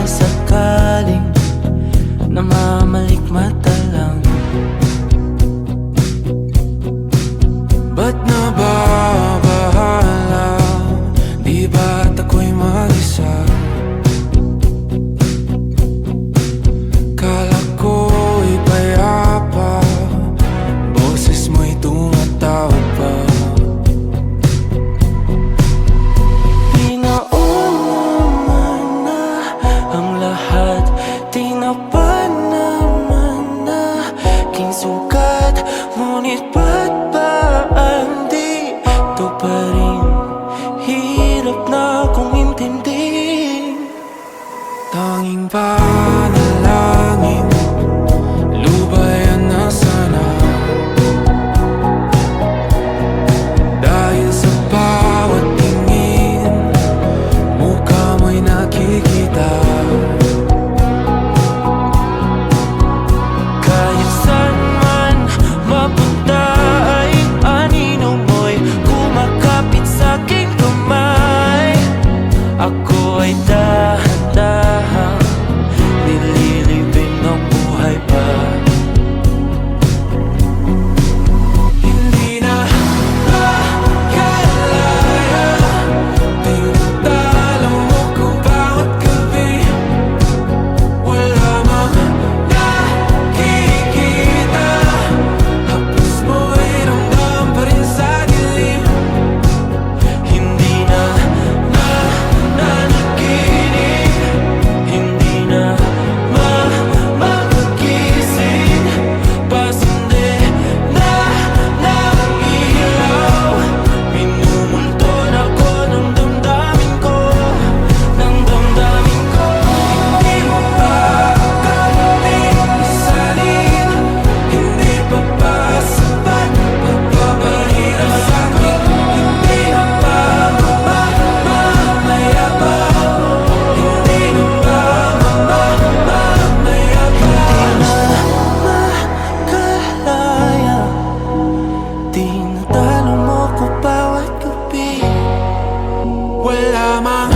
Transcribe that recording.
sakaling namamalikmata lang. Ba't nababahala? Di ba't ako'y mag-isa? Kala ko'y payapa, boses mo'y tumatawag pa. Di naman na ang lahat, di na pa naman na aking sukat. Ngunit ba't ba di ito pa rin? Hirap na akong intindihin. Tanging panalangin, lubayan na sana. Dahil sa bawat tingin, mukha mo'y nakikita. Kahit saan man mapunta ay anino mo'y kumakapit sa'king kamay. Ako ay dahan-dahan nililibing ng buhay pa. Hindi na makalaya, tinatalo mo ko bawat gabi. Wala mang nakikita, hapos mo'y ramdam pa rin sa dilim. Hindi na nanaginip, hindi na mapagising. Pasindi na ng ilaw, minumulton ako ng damdamin ko, ng damdamin ko. Hindi mo pa akalaing isalin, hindi pa ba sapat pagpapahirap sa'kin? Hindi na ba mamamayabang? Hindi na ba mamamayabang? Makalaya, tinatalo mo ko bawat gabi. Wala mang